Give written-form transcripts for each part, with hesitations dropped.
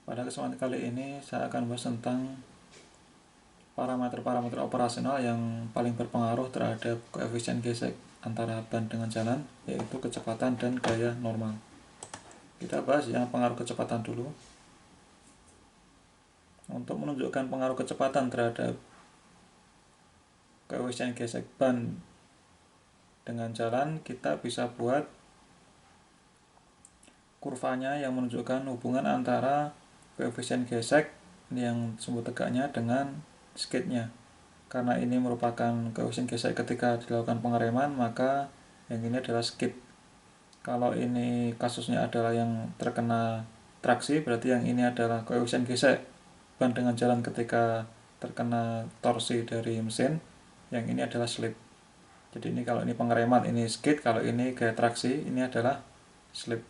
Pada kesempatan kali ini saya akan bahas tentang parameter-parameter operasional yang paling berpengaruh terhadap koefisien gesek antara ban dengan jalan, yaitu kecepatan dan gaya normal. Kita bahas yang pengaruh kecepatan dulu. Untuk menunjukkan pengaruh kecepatan terhadap koefisien gesek ban dengan jalan, kita bisa buat kurvanya yang menunjukkan hubungan antara koefisien gesek yang disebut tegaknya dengan skidnya. Karena ini merupakan koefisien gesek ketika dilakukan pengereman, maka yang ini adalah skid. Kalau ini kasusnya adalah yang terkena traksi, berarti yang ini adalah koefisien gesek ban dengan jalan ketika terkena torsi dari mesin. Yang ini adalah slip. Jadi ini kalau ini pengereman, ini skid. Kalau ini gaya traksi, ini adalah slip.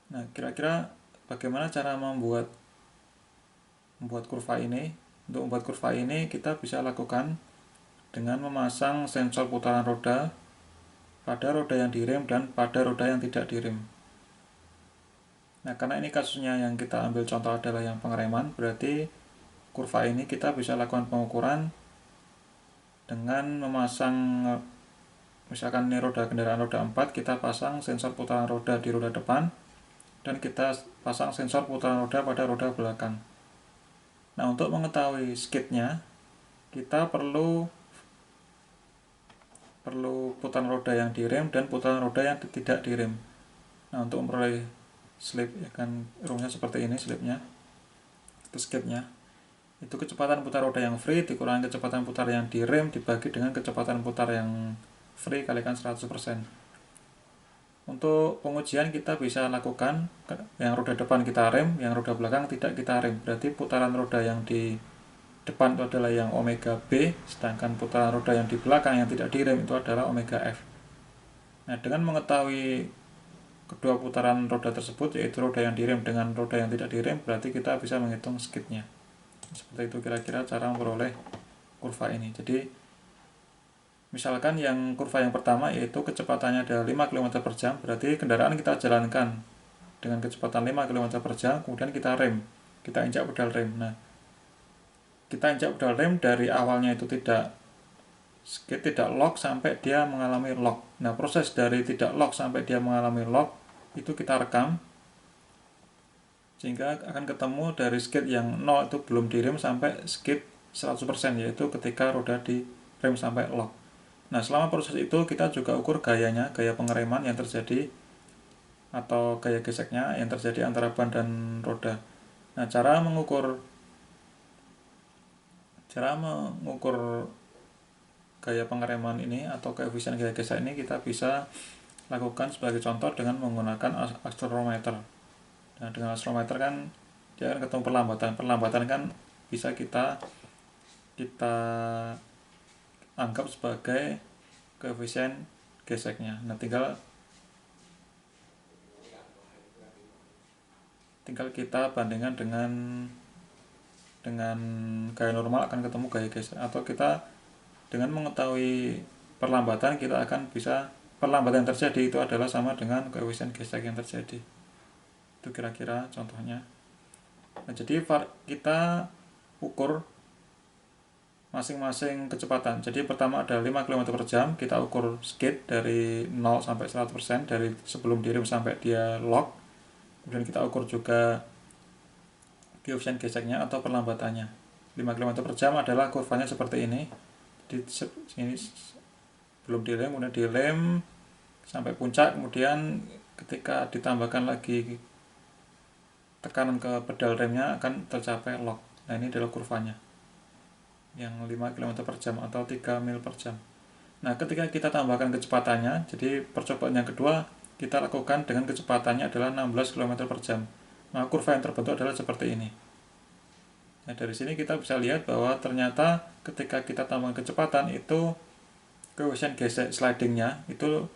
Nah, kira-kira bagaimana cara membuat kurva ini? Untuk membuat kurva ini kita bisa lakukan dengan memasang sensor putaran roda pada roda yang direm dan pada roda yang tidak direm. Nah, karena ini kasusnya yang kita ambil contoh adalah yang pengereman, berarti kurva ini kita bisa lakukan pengukuran dengan memasang, misalkan ini roda kendaraan roda 4, kita pasang sensor putaran roda di roda depan dan kita pasang sensor putaran roda pada roda belakang. Nah, untuk mengetahui skidnya, kita perlu putaran roda yang direm dan putaran roda yang tidak direm. Nah, untuk memperoleh slip, ya kan rumusnya seperti ini slipnya, itu skidnya. Itu kecepatan putar roda yang free dikurangi kecepatan putar yang direm dibagi dengan kecepatan putar yang free kalikan 100%. Untuk pengujian kita bisa lakukan yang roda depan kita rem, yang roda belakang tidak kita rem. Berarti putaran roda yang di depan itu adalah yang omega B, sedangkan putaran roda yang di belakang yang tidak direm itu adalah omega F. Nah, dengan mengetahui kedua putaran roda tersebut, yaitu roda yang direm dengan roda yang tidak direm, berarti kita bisa menghitung skidnya. Seperti itu kira-kira cara memperoleh kurva ini. Jadi misalkan yang kurva yang pertama yaitu kecepatannya adalah 5 km per jam, berarti kendaraan kita jalankan dengan kecepatan 5 km per jam, kemudian kita rem, kita injak pedal rem. Nah, kita injak pedal rem dari awalnya itu tidak skid, tidak lock sampai dia mengalami lock. Nah, proses dari tidak lock sampai dia mengalami lock itu kita rekam, sehingga akan ketemu dari skid yang 0 itu belum direm sampai skid 100%, yaitu ketika roda di rem sampai lock. Nah, selama proses itu kita juga ukur gayanya, gaya pengereman yang terjadi atau gaya geseknya yang terjadi antara ban dan roda. Nah, cara mengukur gaya pengereman ini atau koefisien gaya gesek ini kita bisa lakukan sebagai contoh dengan menggunakan akselerometer. Nah, dengan akselerometer kan dia akan ketemu perlambatan kan bisa kita anggap sebagai koefisien geseknya. Nah, tinggal kita bandingkan dengan gaya normal akan ketemu gaya gesek, atau kita dengan mengetahui perlambatan kita akan bisa perlambatan yang terjadi itu adalah sama dengan koefisien gesek yang terjadi. Itu kira-kira contohnya. Nah, jadi kita ukur masing-masing kecepatan. Jadi pertama ada 5 km per jam, kita ukur skid dari 0 sampai 100%, dari sebelum direm sampai dia lock. Kemudian kita ukur juga koefisien geseknya atau perlambatannya. 5 km per jam adalah kurvanya seperti ini. Di sini belum direm, kemudian direm sampai puncak, kemudian ketika ditambahkan lagi tekanan ke pedal remnya akan tercapai lock. Nah, ini adalah kurvanya yang 5 km per jam atau 3 mil per jam. Nah, ketika kita tambahkan kecepatannya, jadi percobaan yang kedua kita lakukan dengan kecepatannya adalah 16 km per jam. Nah, kurva yang terbentuk adalah seperti ini. Nah, dari sini kita bisa lihat bahwa ternyata ketika kita tambahkan kecepatan itu koefisien gesek slidingnya itu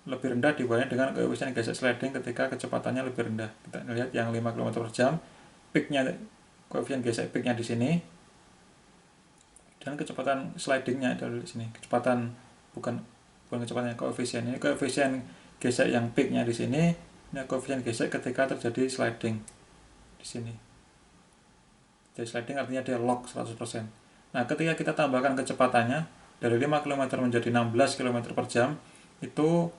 lebih rendah dibanding dengan koefisien gesek sliding ketika kecepatannya lebih rendah. Kita lihat yang 5 km per jam, peaknya, koefisien gesek peaknya di sini, dan kecepatan slidingnya ada di sini. Kecepatan bukan kecepatannya, koefisien ini, koefisien gesek yang peaknya di sini, Ini koefisien gesek ketika terjadi sliding di sini. Jadi sliding artinya dia lock 100%. Nah, ketika kita tambahkan kecepatannya dari 5 km menjadi 16 km per jam, itu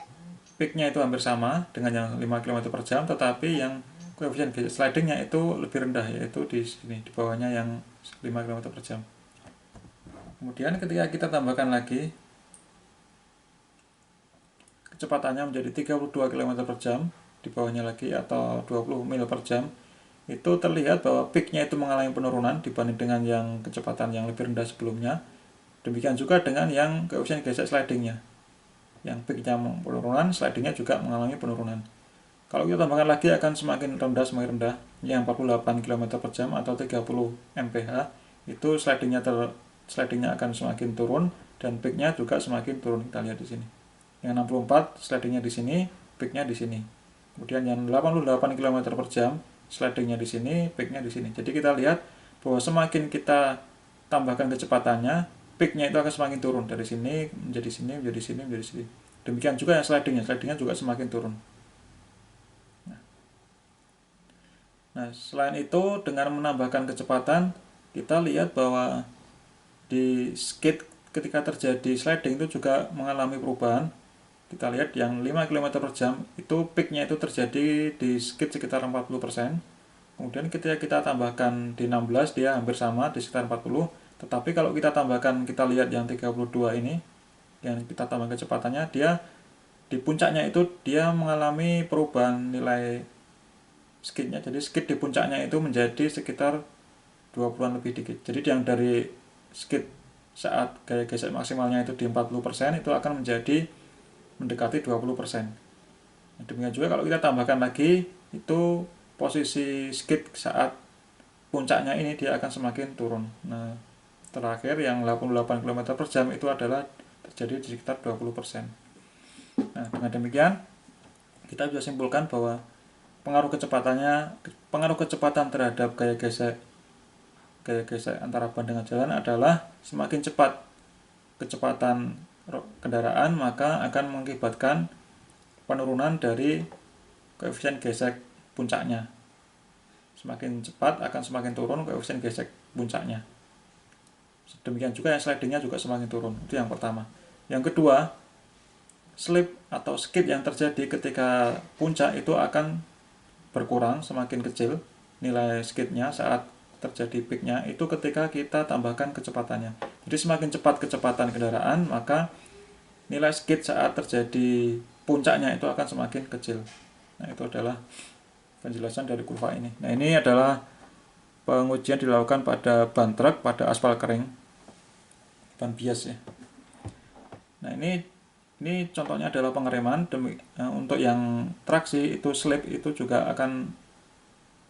peaknya itu hampir sama dengan yang 5 km per jam, tetapi yang koefisien gesek slidingnya itu lebih rendah, yaitu di sini, di bawahnya yang 5 km per jam. Kemudian ketika kita tambahkan lagi kecepatannya menjadi 32 km per jam, di bawahnya lagi, atau 20 mil per jam, itu terlihat bahwa peaknya itu mengalami penurunan dibanding dengan yang kecepatan yang lebih rendah sebelumnya. Demikian juga dengan yang koefisien gesek slidingnya. Yang peaknya penurunan, slidingnya juga mengalami penurunan. Kalau kita tambahkan lagi akan semakin rendah, yang 48 km per jam atau 30 mph, itu slidingnya akan semakin turun dan peaknya juga semakin turun. Kita lihat di sini. Yang 64 slidingnya di sini, peaknya di sini. Kemudian yang 88 km per jam, slidingnya di sini, peaknya di sini. Jadi kita lihat bahwa semakin kita tambahkan kecepatannya, peaknya itu akan semakin turun dari sini menjadi sini, menjadi sini, menjadi sini. Demikian juga yang slidingnya juga semakin turun. Nah, selain itu dengan menambahkan kecepatan, kita lihat bahwa di skid ketika terjadi sliding itu juga mengalami perubahan. Kita lihat yang 5 km per jam itu peaknya itu terjadi di skid sekitar 40%. Kemudian ketika kita tambahkan di 16 dia hampir sama di sekitar 40. Tetapi kalau kita tambahkan, kita lihat yang 32 ini, yang kita tambah kecepatannya, dia di puncaknya itu dia mengalami perubahan nilai skidnya. Jadi skid di puncaknya itu menjadi sekitar 20-an lebih dikit. Jadi yang dari skid saat gaya gesek maksimalnya itu di 40%, itu akan menjadi mendekati 20%. Demikian juga kalau kita tambahkan lagi, itu posisi skid saat puncaknya ini dia akan semakin turun. Nah, terakhir yang 88 km per jam itu adalah terjadi di sekitar 20%. Nah, dengan demikian kita bisa simpulkan bahwa pengaruh kecepatan terhadap gaya gesek antara ban dengan jalan adalah semakin cepat kecepatan kendaraan, maka akan mengakibatkan penurunan dari koefisien gesek puncaknya. Semakin cepat akan semakin turun koefisien gesek puncaknya. Demikian juga yang slidingnya juga semakin turun. Itu yang pertama. Yang kedua, slip atau skid yang terjadi ketika puncak itu akan berkurang, semakin kecil nilai skidnya saat terjadi peaknya itu ketika kita tambahkan kecepatannya. Jadi semakin cepat kecepatan kendaraan, maka nilai skid saat terjadi puncaknya itu akan semakin kecil. Nah, itu adalah penjelasan dari kurva ini. Nah, ini adalah pengujian dilakukan pada ban truk, pada aspal kering, ban bias ya. Nah, ini contohnya adalah pengereman. Untuk yang traksi itu slip itu juga akan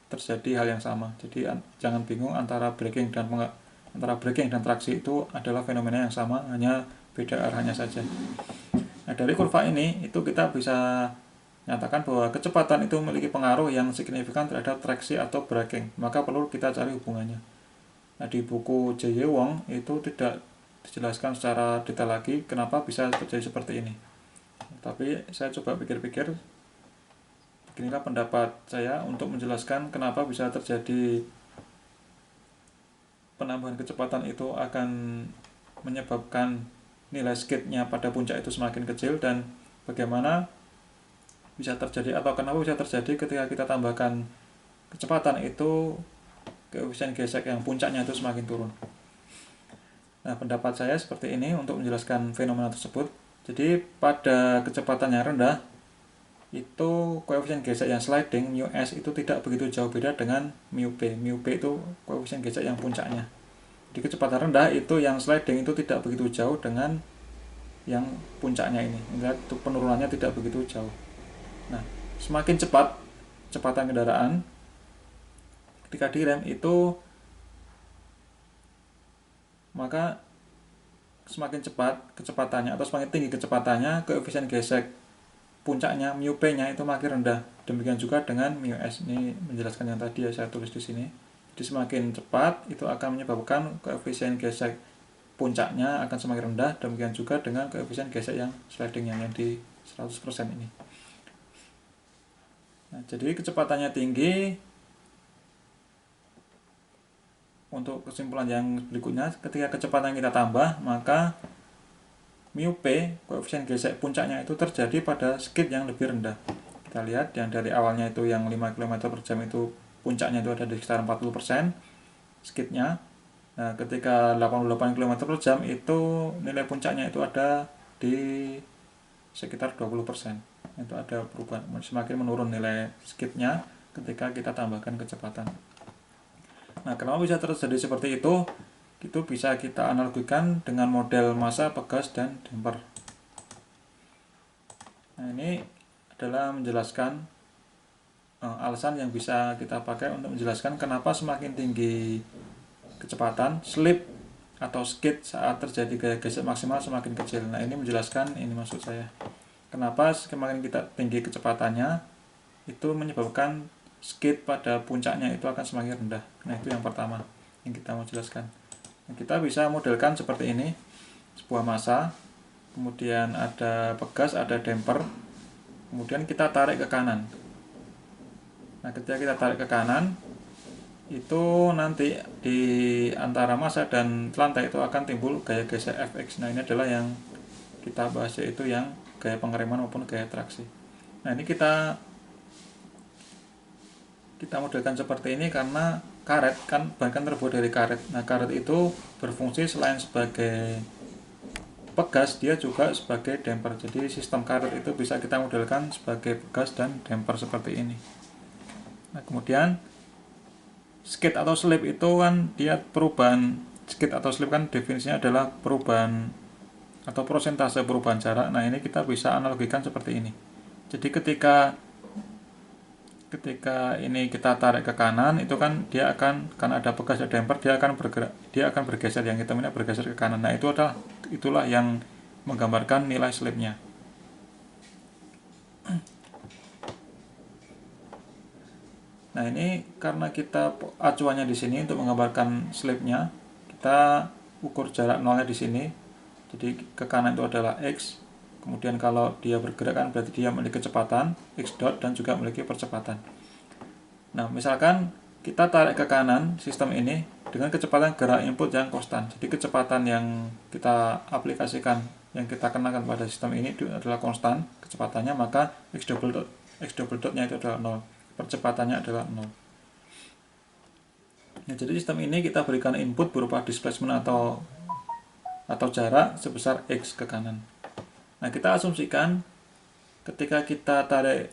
terjadi hal yang sama. Jadi jangan bingung antara braking dan traksi itu adalah fenomena yang sama, hanya beda arahnya saja. Nah, dari kurva ini itu kita bisa nyatakan bahwa kecepatan itu memiliki pengaruh yang signifikan terhadap traksi atau braking, maka perlu kita cari hubungannya. Nah, di buku J.Y. Wong itu tidak dijelaskan secara detail lagi kenapa bisa terjadi seperti ini. Tapi saya coba pikir-pikir, beginilah pendapat saya untuk menjelaskan kenapa bisa terjadi penambahan kecepatan itu akan menyebabkan nilai skidnya pada puncak itu semakin kecil, dan bagaimana bisa terjadi atau kenapa bisa terjadi ketika kita tambahkan kecepatan itu koefisien gesek yang puncaknya itu semakin turun. Nah, pendapat saya seperti ini untuk menjelaskan fenomena tersebut. Jadi pada kecepatan yang rendah itu koefisien gesek yang sliding mu s itu tidak begitu jauh beda dengan mu p. Mu p itu koefisien gesek yang puncaknya. Di kecepatan rendah itu yang sliding itu tidak begitu jauh dengan yang puncaknya ini. Lihat penurunannya tidak begitu jauh. Nah, semakin cepat kecepatan kendaraan ketika direm itu, maka semakin cepat kecepatannya atau semakin tinggi kecepatannya, koefisien gesek puncaknya mu p-nya itu makin rendah. Demikian juga dengan mu s. Ini menjelaskan yang tadi ya saya tulis di sini. Jadi semakin cepat itu akan menyebabkan koefisien gesek puncaknya akan semakin rendah. Demikian juga dengan koefisien gesek yang slidingnya yang di 100% ini. Nah, jadi kecepatannya tinggi. Untuk kesimpulan yang berikutnya, ketika kecepatan kita tambah, maka mu p, koefisien gesek puncaknya itu terjadi pada skit yang lebih rendah. Kita lihat yang dari awalnya itu yang 5 km per jam itu puncaknya itu ada di sekitar 40% skitnya. Nah, ketika 88 km per jam itu nilai puncaknya itu ada di sekitar 20%. Itu ada perubahan, semakin menurun nilai skitnya ketika kita tambahkan kecepatan. Nah, kenapa bisa terjadi seperti itu? Itu bisa kita analogikan dengan model massa, pegas, dan damper. Nah, ini adalah menjelaskan alasan yang bisa kita pakai untuk menjelaskan kenapa semakin tinggi kecepatan, slip atau skid saat terjadi gaya gesek maksimal semakin kecil. Nah, ini menjelaskan, ini maksud saya. Kenapa semakin kita tinggi kecepatannya, itu menyebabkan skid pada puncaknya itu akan semakin rendah. Nah, itu yang pertama yang kita mau jelaskan. Nah, kita bisa modelkan seperti ini, sebuah massa, kemudian ada pegas, ada damper, kemudian kita tarik ke kanan. Nah, ketika kita tarik ke kanan, itu nanti di antara massa dan lantai itu akan timbul gaya gesek Fx. Nah, ini adalah yang kita bahas, yaitu yang gaya pengereman maupun gaya traksi. Nah, ini kita modelkan seperti ini karena karet kan bahkan terbuat dari karet. Nah, karet itu berfungsi selain sebagai pegas, dia juga sebagai damper. Jadi sistem karet itu bisa kita modelkan sebagai pegas dan damper seperti ini. Nah, kemudian skid atau slip itu kan dia perubahan, skid atau slip kan definisinya adalah perubahan atau persentase perubahan jarak. Nah, ini kita bisa analogikan seperti ini. Jadi ketika ini kita tarik ke kanan, itu kan dia akan, kan ada pegas dan damper, dia akan bergerak, dia akan bergeser, yang hitam ini bergeser ke kanan. Nah, itulah yang menggambarkan nilai slipnya. Nah, ini karena kita acuannya di sini untuk menggambarkan slipnya, kita ukur jarak nolnya di sini. Jadi ke kanan itu adalah x. Kemudian kalau dia bergerak kan berarti dia memiliki kecepatan x dot dan juga memiliki percepatan. Nah, misalkan kita tarik ke kanan sistem ini dengan kecepatan gerak input yang konstan. Jadi kecepatan yang kita aplikasikan, yang kita kenakan pada sistem ini adalah konstan kecepatannya, maka x double dotnya itu adalah 0. Percepatannya adalah 0. Nah, jadi sistem ini kita berikan input berupa displacement atau jarak sebesar x ke kanan. Nah, kita asumsikan ketika kita tarik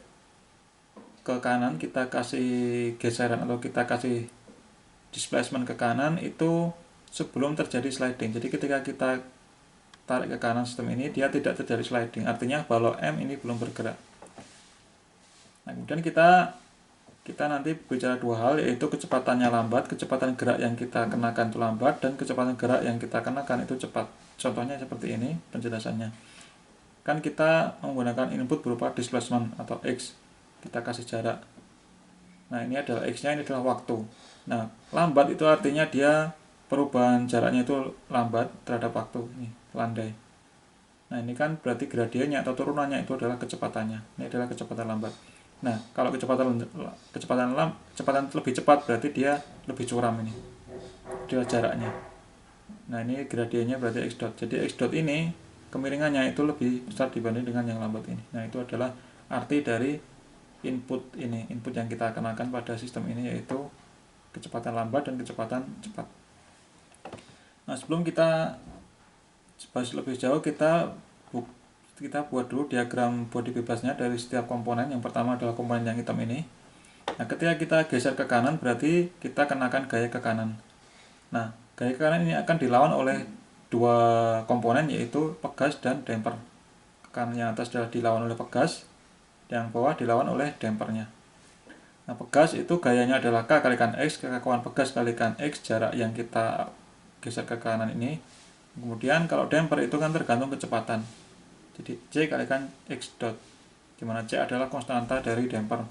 ke kanan, kita kasih geseran atau kita kasih displacement ke kanan itu sebelum terjadi sliding. Jadi ketika kita tarik ke kanan sistem ini, dia tidak terjadi sliding. Artinya balok M ini belum bergerak. Nah, kemudian kita nanti bicara dua hal, yaitu kecepatannya lambat, kecepatan gerak yang kita kenakan itu lambat, dan kecepatan gerak yang kita kenakan itu cepat. Contohnya seperti ini penjelasannya. Kan kita menggunakan input berupa displacement atau x, kita kasih jarak. Nah, ini adalah x-nya, ini adalah waktu. Nah, lambat itu artinya dia perubahan jaraknya itu lambat terhadap waktu, ini landai. Nah, ini kan berarti gradiennya atau turunannya itu adalah kecepatannya. Ini adalah kecepatan lambat. Nah, kalau kecepatan lebih cepat berarti dia lebih curam, ini dia jaraknya. Nah, ini gradiennya berarti x dot. Jadi x dot ini kemiringannya itu lebih besar dibanding dengan yang lambat ini. Nah, itu adalah arti dari input ini, input yang kita kenakan pada sistem ini, yaitu kecepatan lambat dan kecepatan cepat. Nah, sebelum kita bahas lebih jauh, kita buat dulu diagram bodi bebasnya dari setiap komponen. Yang pertama adalah komponen yang hitam ini. Nah, ketika kita geser ke kanan berarti kita kenakan gaya ke kanan. Nah, gaya ke kanan ini akan dilawan oleh dua komponen, yaitu pegas dan damper. Kanan yang atas adalah dilawan oleh pegas, yang bawah dilawan oleh dampernya. Nah, pegas itu gayanya adalah K kalikan X, kekakuan pegas kalikan X, jarak yang kita geser ke kanan ini. Kemudian kalau damper itu kan tergantung kecepatan. Jadi C kalikan X dot, dimana C adalah konstanta dari damper,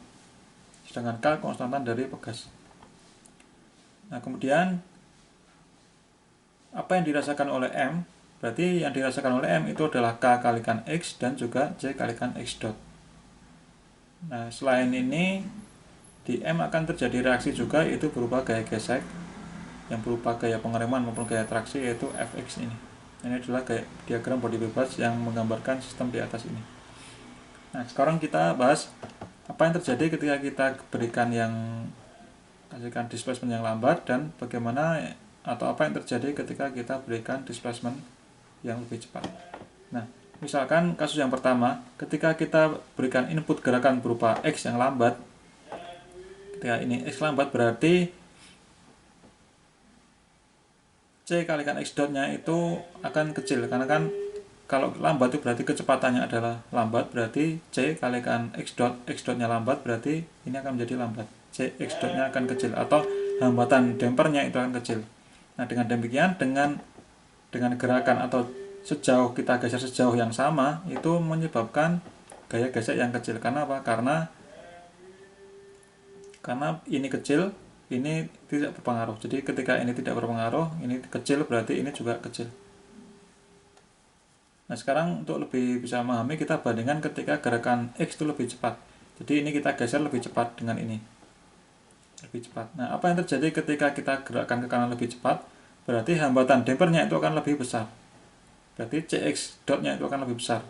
sedangkan K konstanta dari pegas. Nah, kemudian apa yang dirasakan oleh M? Berarti yang dirasakan oleh M itu adalah K kalikan X dan juga C kalikan X dot. Nah, selain ini di M akan terjadi reaksi juga, yaitu berupa gaya gesek yang berupa gaya pengereman maupun gaya traksi, yaitu Fx ini. Ini adalah gaya diagram body bebas yang menggambarkan sistem di atas ini. Nah, sekarang kita bahas apa yang terjadi ketika kita berikan yang kasihkan displacement yang lambat, dan bagaimana atau apa yang terjadi ketika kita berikan displacement yang lebih cepat. Nah, misalkan kasus yang pertama, ketika kita berikan input gerakan berupa X yang lambat, ketika ini X lambat berarti C kalikan X dotnya itu akan kecil, karena kan kalau lambat itu berarti kecepatannya adalah lambat, berarti C kalikan X dotnya lambat, berarti ini akan menjadi lambat. C X dotnya akan kecil, atau hambatan dampernya itu akan kecil. Nah, dengan demikian, dengan gerakan atau sejauh kita geser sejauh yang sama, itu menyebabkan gaya gesek yang kecil. Karena apa? Karena ini kecil, ini tidak berpengaruh. Jadi ketika ini tidak berpengaruh, ini kecil, berarti ini juga kecil. Nah, sekarang untuk lebih bisa memahami, kita bandingkan ketika gerakan X itu lebih cepat. Jadi ini kita geser lebih cepat dengan ini. Lebih cepat. Nah, apa yang terjadi ketika kita gerakan ke kanan lebih cepat? Berarti hambatan dampernya itu akan lebih besar. Berarti Cx dotnya itu akan lebih besar.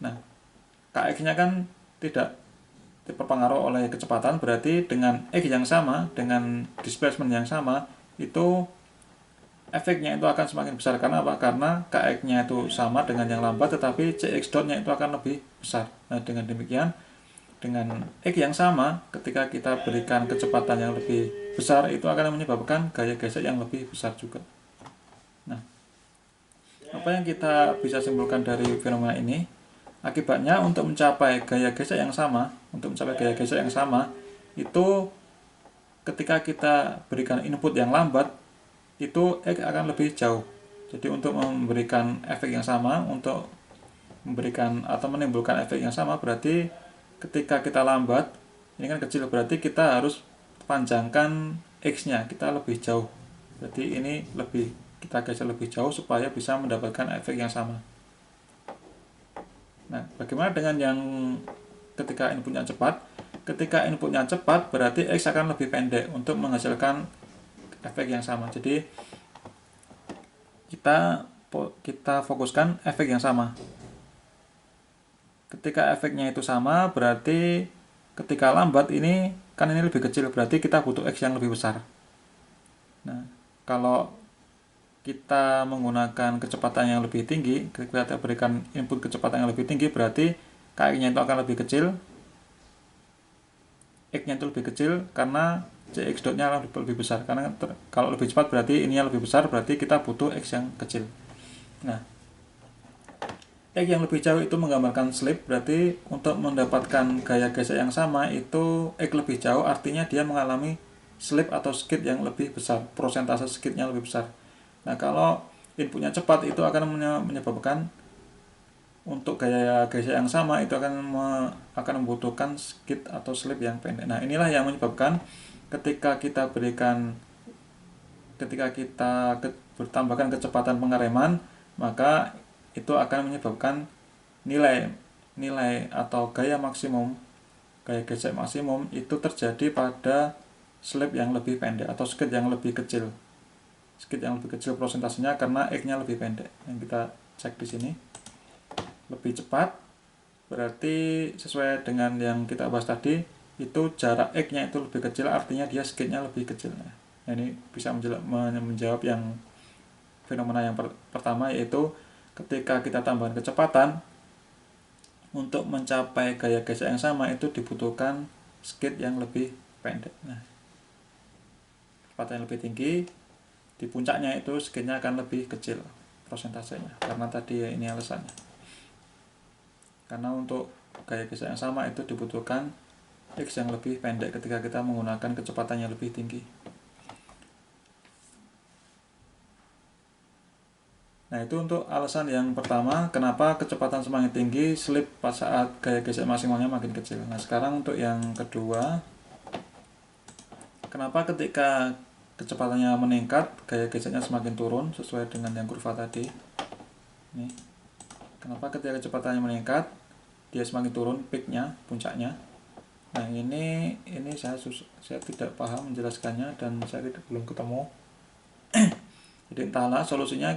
Nah, Kx-nya kan tidak terpengaruh oleh kecepatan, berarti dengan X yang sama, dengan displacement yang sama, itu efeknya itu akan semakin besar. Karena apa? Karena Kx-nya itu sama dengan yang lambat, tetapi Cx dotnya itu akan lebih besar. Nah, dengan demikian, dengan X yang sama, ketika kita berikan kecepatan yang lebih besar, itu akan menyebabkan gaya gesek yang lebih besar juga. Nah, apa yang kita bisa simpulkan dari fenomena ini? Akibatnya, untuk mencapai gaya gesek yang sama, itu ketika kita berikan input yang lambat, itu X akan lebih jauh. Jadi untuk memberikan efek yang sama, untuk memberikan atau menimbulkan efek yang sama, berarti ketika kita lambat, ini kan kecil, berarti kita harus panjangkan X-nya, kita lebih jauh. Berarti ini kita geser lebih jauh supaya bisa mendapatkan efek yang sama. Nah, bagaimana dengan yang ketika inputnya cepat? Ketika inputnya cepat, berarti X akan lebih pendek untuk menghasilkan efek yang sama. Jadi kita fokuskan efek yang sama. Ketika efeknya itu sama, berarti ketika lambat ini kan ini lebih kecil, berarti kita butuh X yang lebih besar. Nah, kalau kita menggunakan kecepatan yang lebih tinggi, kita berikan input kecepatan yang lebih tinggi, berarti Kx-nya itu akan lebih kecil, X-nya itu lebih kecil, karena Cx dotnya lebih besar. Karena kalau lebih cepat berarti ininya lebih besar, berarti kita butuh X yang kecil. Nah, X yang lebih jauh itu menggambarkan slip, berarti untuk mendapatkan gaya gesek yang sama itu X lebih jauh, artinya dia mengalami slip atau skid yang lebih besar, prosentase skidnya lebih besar. Nah, kalau inputnya cepat, itu akan menyebabkan untuk gaya gesek yang sama itu akan membutuhkan skid atau slip yang pendek. Nah, inilah yang menyebabkan ketika kita bertambahkan kecepatan pengereman, maka itu akan menyebabkan nilai atau gaya gesek maksimum itu terjadi pada slip yang lebih pendek atau skid yang lebih kecil. Skid yang lebih kecil prosentasenya karena X-nya lebih pendek. Yang kita cek di sini. Lebih cepat berarti sesuai dengan yang kita bahas tadi, itu jarak X-nya itu lebih kecil, artinya dia skid-nya lebih kecil. Nah, ini bisa menjawab yang fenomena yang pertama, yaitu ketika kita tambahkan kecepatan untuk mencapai gaya gesek yang sama, itu dibutuhkan skid yang lebih pendek. Nah, kecepatan yang lebih tinggi, di puncaknya itu skid-nya akan lebih kecil prosentasenya, karena tadi ini alasannya. Karena untuk gaya gesek yang sama itu dibutuhkan X yang lebih pendek ketika kita menggunakan kecepatan yang lebih tinggi. Nah, itu untuk alasan yang pertama, kenapa kecepatan semakin tinggi, slip pas saat gaya gesek maksimalnya makin kecil. Nah, sekarang untuk yang kedua, kenapa ketika kecepatannya meningkat, gaya geseknya semakin turun sesuai dengan yang kurva tadi. Ini. Kenapa ketika kecepatannya meningkat, dia semakin turun peaknya, puncaknya. Nah ini saya tidak paham menjelaskannya dan saya belum ketemu. Jadi entahlah solusinya,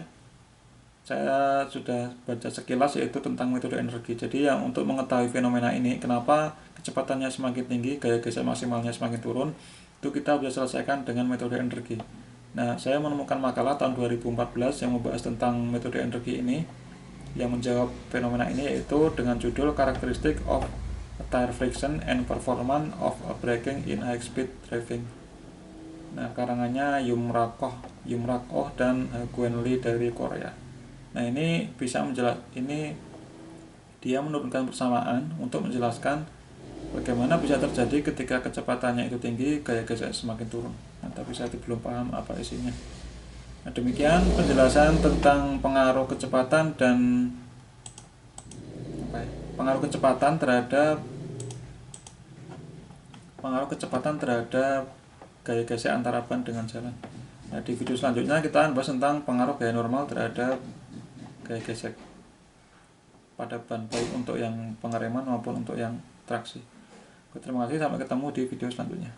saya sudah baca sekilas yaitu tentang metode energi. Jadi yang untuk mengetahui fenomena ini, kenapa kecepatannya semakin tinggi, gaya geser maksimalnya semakin turun, itu kita bisa selesaikan dengan metode energi. Nah, saya menemukan makalah tahun 2014 yang membahas tentang metode energi ini, yang menjawab fenomena ini, yaitu dengan judul Characteristic of Tire Friction and Performance of a Braking in High Speed Driving. Nah, karangannya Yumrak Oh dan Gwen Lee dari Korea. Nah, ini dia menurunkan persamaan untuk menjelaskan bagaimana bisa terjadi ketika kecepatannya itu tinggi, gaya geser semakin turun. Nah, tapi saya belum paham apa isinya. Nah, demikian penjelasan tentang pengaruh kecepatan dan pengaruh kecepatan terhadap gaya geser antara ban dengan jalan. Nah, di video selanjutnya kita akan bahas tentang pengaruh gaya normal terhadap gaya gesek pada ban, baik untuk yang pengereman maupun untuk yang traksi. Terima kasih, sampai ketemu di video selanjutnya.